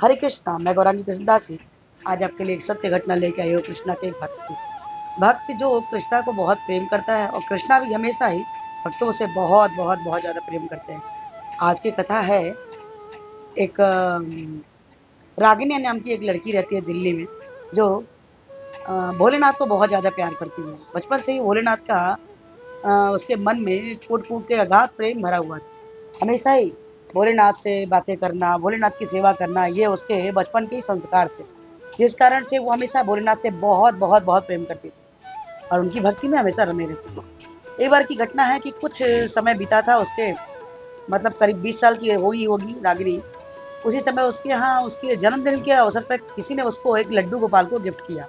हरे कृष्णा, मैं गौरांगी कृष्णदास जी आज आपके लिए एक सत्य घटना लेके आई हूँ कृष्णा के एक भक्त की। भक्त जो कृष्णा को बहुत प्रेम करता है और कृष्णा भी हमेशा ही भक्तों से बहुत बहुत बहुत ज़्यादा प्रेम करते हैं। आज की कथा है एक रागिनी नाम की एक लड़की रहती है दिल्ली में, जो भोलेनाथ को बहुत ज़्यादा प्यार करती है। बचपन से ही भोलेनाथ का उसके मन में कूट-कूट के अगाध प्रेम भरा हुआ था। हमेशा ही भोलेनाथ से बातें करना, भोलेनाथ की सेवा करना, ये उसके बचपन के ही संस्कार थे। जिस कारण से वो हमेशा भोलेनाथ से बहुत, बहुत, बहुत प्रेम करती थी और उनकी भक्ति में हमेशा रमे रहती थी। एक बार की घटना है कि कुछ समय बीता था उसके, मतलब करीब 20 साल की हुई होगी रागिनी। उसी समय उसके यहाँ उसके जन्मदिन के अवसर पर किसी ने उसको एक लड्डू गोपाल को गिफ्ट किया।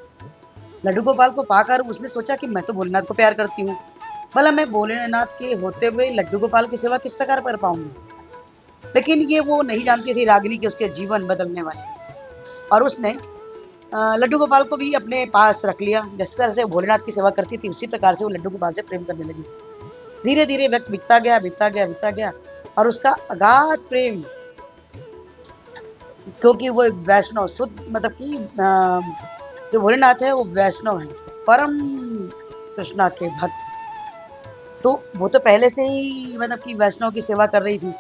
लड्डू गोपाल को पाकर उसने सोचा कि मैं तो भोलेनाथ को प्यार करती हूँ, भला मैं भोलेनाथ के होते हुए लड्डू गोपाल की सेवा किस प्रकार कर पाऊँगी? लेकिन ये वो नहीं जानती थी रागिनी कि उसके जीवन बदलने वाले हैं। और उसने लड्डू गोपाल को भी अपने पास रख लिया। जिस तरह से वो भोलेनाथ की सेवा करती थी, उसी प्रकार से वो लड्डू गोपाल से प्रेम करने लगी। धीरे-धीरे वक़्त बीतता गया, बीतता गया, बीतता गया और उसका अगाध प्रेम, क्योंकि वो एक वैष्णव शुद्ध, मतलब कि जो भोलेनाथ है वो वैष्णव हैं, परम कृष्णा के भक्त। तो वो तो पहले से ही मतलब कि वैष्णव की सेवा कर रही थी,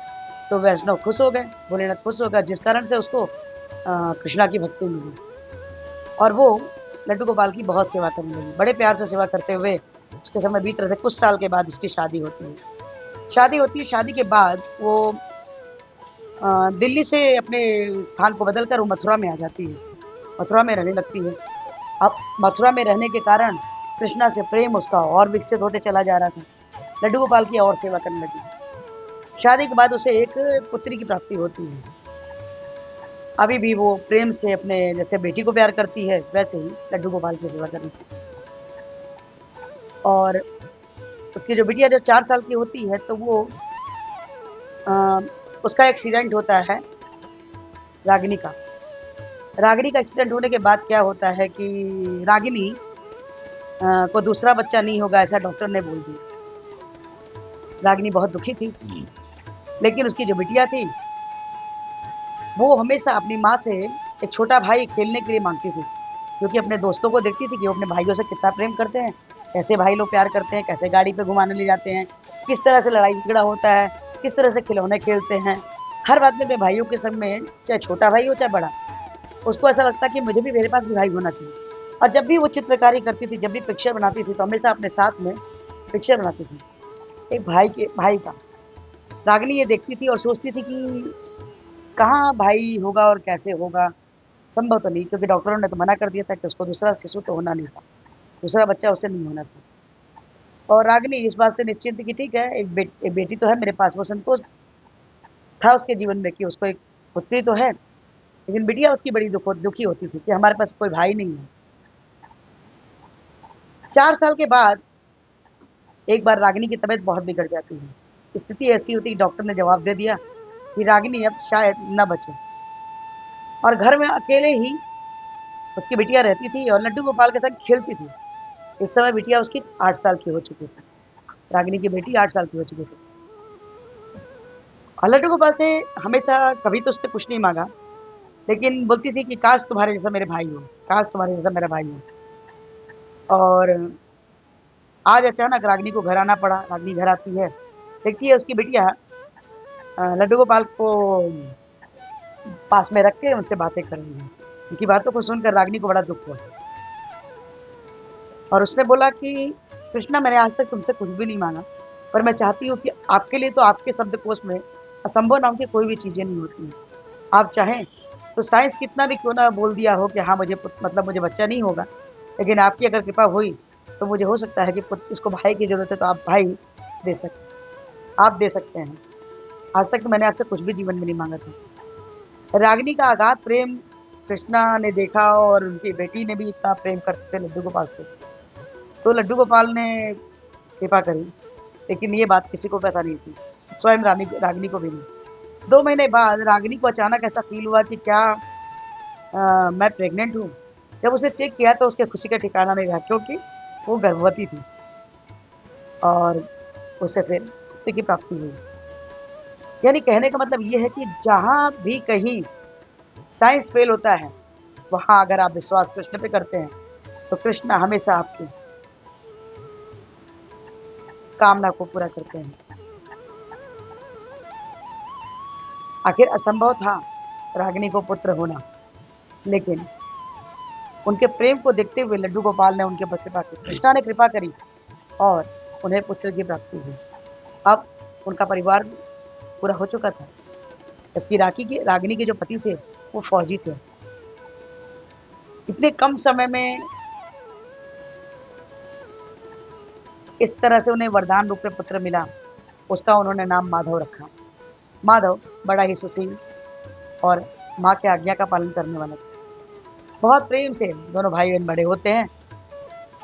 तो वैष्णव खुश हो गए, भोलेनाथ खुश हो गए, जिस कारण से उसको कृष्णा की भक्ति मिली और वो लड्डू गोपाल की बहुत सेवा करने लगी। बड़े प्यार से सेवा करते हुए उसके समय बीत रहे थे, कुछ साल के बाद उसकी शादी होती है। शादी होती है, शादी के बाद वो दिल्ली से अपने स्थान को बदलकर वो मथुरा में आ जाती है। मथुरा में रहने लगती है। अब मथुरा में रहने के कारण कृष्णा से प्रेम उसका और विकसित होते चला जा रहा था। लड्डू गोपाल की और सेवा करने लगी। शादी के बाद उसे एक पुत्री की प्राप्ति होती है। अभी भी वो प्रेम से अपने जैसे बेटी को प्यार करती है, वैसे ही लड्डू गोपाल की सेवा कर रही थी। और उसकी जो बिटिया जब 4 साल की होती है तो वो अ, उसका एक्सीडेंट होता है रागिनी का। रागिनी का एक्सीडेंट होने के बाद क्या होता है कि रागिनी को दूसरा बच्चा नहीं होगा ऐसा डॉक्टर ने बोल दिया। रागिनी बहुत दुखी थी, लेकिन उसकी जो बिटिया थी वो हमेशा अपनी माँ से एक छोटा भाई खेलने के लिए माँगती थी, क्योंकि अपने दोस्तों को देखती थी कि वो अपने भाइयों से कितना प्रेम करते हैं, कैसे भाई लोग प्यार करते हैं, कैसे गाड़ी पे घुमाने ले जाते हैं, किस तरह से लड़ाई-झगड़ा होता है, किस तरह से खिलौने खेलते हैं। हर बात में अपने भाइयों के संग में, चाहे छोटा भाई हो, चाहे बड़ा, उसको ऐसा लगता कि मुझे भी, मेरे पास भी भाई होना चाहिए। और जब भी वो चित्रकारी करती थी, जब भी पिक्चर बनाती थी, तो हमेशा अपने साथ में पिक्चर बनाती थी, एक भाई का। रागिनी ये देखती थी और सोचती थी कि कहाँ भाई होगा और कैसे होगा? संभव तो नहीं, क्योंकि डॉक्टरों ने तो मना कर दिया था कि उसको दूसरा शिशु तो होना नहीं था, दूसरा बच्चा उसे नहीं होना था। और रागिनी इस बात से निश्चिंत थी कि ठीक है, एक बेटी तो है मेरे पास, वो संतोष था उसके जीवन में कि उसको एक पुत्री तो है, लेकिन बिटिया उसकी बड़ी दुखी होती थी कि हमारे पास कोई भाई नहीं है। 4 साल के बाद एक बार रागिनी की तबीयत बहुत बिगड़ जाती है। स्थिति ऐसी होती है कि डॉक्टर ने जवाब दे दिया कि रागिनी अब शायद ना बचे और घर में अकेले ही उसकी बिटिया रहती थी और लड्डू गोपाल के साथ खेलती थी। इस समय बिटिया उसकी 8 साल की हो चुकी थी। रागिनी की बेटी 8 साल की हो चुकी थी। और लड्डू गोपाल से हमेशा कभी तो उसने कुछ नहीं माँगा, लेकिन बोलती थी कि काश तुम्हारे जैसा मेरे भाई हो, काश तुम्हारे जैसा मेरा भाई हो। और आज अचानक रागिनी को घर आना पड़ा। रागिनी घर आती है, देखती है उसकी बिटिया लड्डू गोपाल को पास में रख के उनसे बातें कर रही है। उनकी बातों को सुनकर रागिनी को बड़ा दुःख हुआ और उसने बोला कि कृष्णा, मैंने आज तक तुमसे कुछ भी नहीं माँगा, पर मैं चाहती हूँ कि आपके लिए तो आपके शब्दकोश में असंभव नाम की कोई भी चीज़ें नहीं होती हैं। आप चाहें तो साइंस कितना भी क्यों ना बोल दिया हो कि हाँ, मुझे मतलब मुझे बच्चा नहीं होगा, लेकिन आपकी अगर कृपा हुई तो मुझे हो सकता है कि इसको भाई की ज़रूरत है तो आप भाई आप दे सकते हैं। आज तक तो मैंने आपसे कुछ भी जीवन में नहीं माँगा था। रागिनी का अगाध प्रेम कृष्णा ने देखा और उनकी बेटी ने भी इतना प्रेम करते थे लड्डू गोपाल से। तो लड्डू गोपाल ने कृपा करी, लेकिन ये बात किसी को पता नहीं थी, स्वयं रागिनी को भी नहीं। 2 महीने बाद रागिनी को अचानक ऐसा फ़ील हुआ कि क्या मैं प्रेग्नेंट हूँ? जब उसे चेक किया तो उसके खुशी का ठिकाना नहीं रहा, क्योंकि वो गर्भवती थी और उसे फिर पुत्र की प्राप्ति हुई। यानी कहने का मतलब ये है कि जहाँ भी कहीं साइंस फेल होता है, वहां अगर आप विश्वास कृष्ण पे करते हैं तो कृष्ण हमेशा आपकी कामना को पूरा करते हैं। आखिर असंभव था रागिनी को पुत्र होना, लेकिन उनके प्रेम को देखते हुए लड्डू गोपाल ने उनके बच्चे पाके कृष्णा ने कृपा करी और उन्हें पुत्र की प्राप्ति हुई। अब उनका परिवार पूरा हो चुका था, जबकि रागिनी के जो पति थे वो फौजी थे। इतने कम समय में इस तरह से उन्हें वरदान रूप में पुत्र मिला, उसका उन्होंने नाम माधव रखा। माधव बड़ा ही सुशील और माँ के आज्ञा का पालन करने वाला था। बहुत प्रेम से दोनों भाई बहन बड़े होते हैं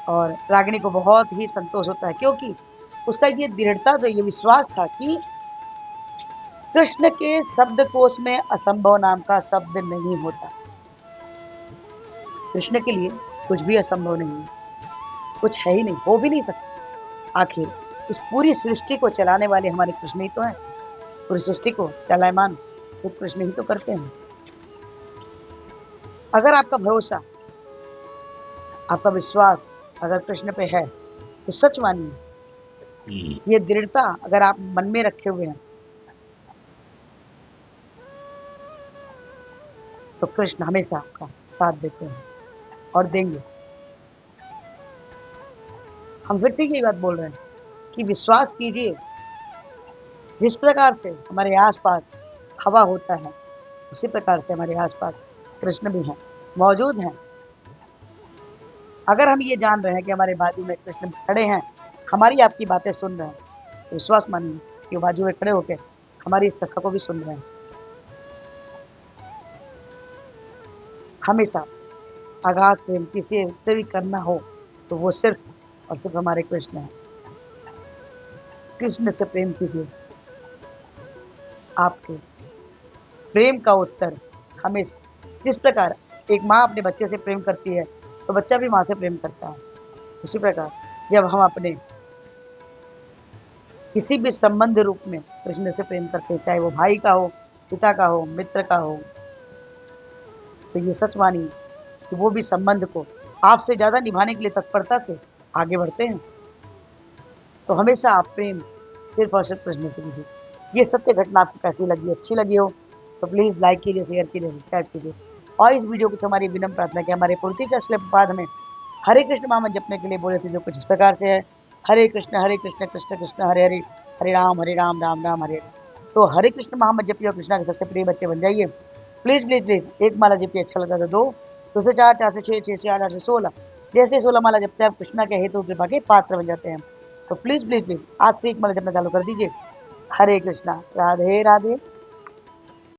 और रागिनी को बहुत ही संतोष होता है, क्योंकि उसका ये दृढ़ता था, ये विश्वास था कि कृष्ण के शब्दकोश में असंभव नाम का शब्द नहीं होता। कृष्ण के लिए कुछ भी असंभव नहीं है, कुछ है ही नहीं, हो भी नहीं सकता। आखिर इस पूरी सृष्टि को चलाने वाले हमारे कृष्ण ही तो हैं। पूरी सृष्टि को चलायमान सिर्फ कृष्ण ही तो करते हैं। अगर आपका भरोसा, आपका विश्वास अगर कृष्ण पे है तो सच मानिए, ये दृढ़ता अगर आप मन में रखे हुए हैं तो कृष्ण हमेशा आपका साथ देते हैं और देंगे। हम फिर से यही बात बोल रहे हैं कि विश्वास कीजिए, जिस प्रकार से हमारे आसपास हवा होता है उसी प्रकार से हमारे आसपास कृष्ण भी हैं, मौजूद हैं। अगर हम ये जान रहे हैं कि हमारे बाजू में कृष्ण खड़े हैं, हमारी आपकी बातें सुन रहे हैं, तो विश्वास मानिए कि वो बाजू में खड़े होकर हमारी इस कथा को भी सुन रहे हैं। हमेशा अगाध प्रेम किसी से भी करना हो तो वो सिर्फ और सिर्फ हमारे कृष्ण हैं। कृष्ण से प्रेम कीजिए, आपके प्रेम का उत्तर हमेशा, जिस प्रकार एक माँ अपने बच्चे से प्रेम करती है तो बच्चा भी माँ से प्रेम करता है, उसी प्रकार जब हम अपने किसी भी संबंध रूप में कृष्ण से प्रेम करते हैं, चाहे वो भाई का हो, पिता का हो, मित्र का हो, तो ये सच मानिए कि वो भी संबंध को आपसे ज्यादा निभाने के लिए तत्परता से आगे बढ़ते हैं। तो हमेशा आप प्रेम सिर्फ और सिर्फ कृष्ण से कीजिए। ये सत्य घटना आपको कैसी लगी, अच्छी लगी हो तो प्लीज़ लाइक कीजिए, शेयर कीजिए, सब्सक्राइब कीजिए और इस वीडियो को हमारी विनम्र प्रार्थना कि हमारे पुरती श्लोकपाद में हरे कृष्ण महामंत्र जपने के लिए बोले थे, जो कुछ इस प्रकार से है: हरे कृष्ण कृष्ण कृष्ण हरे हरे, हरे राम राम राम हरे हरे। तो हरे कृष्ण महामंत्र जपिए और कृष्णा के सबसे प्रिय बच्चे बन जाइए। प्लीज़ प्लीज़ प्लीज़ एक माला जपिए, अच्छा लगता था दो से चार, चार से छः, छः से आठ, आठ से 16, जैसे 16 माला जपते हैं आप कृष्णा के हेतु कृपा के पात्र बन जाते हैं। तो प्लीज़ प्लीज़ प्लीज़ आज से एक माला जपना चालू कर दीजिए। हरे कृष्णा, राधे राधे।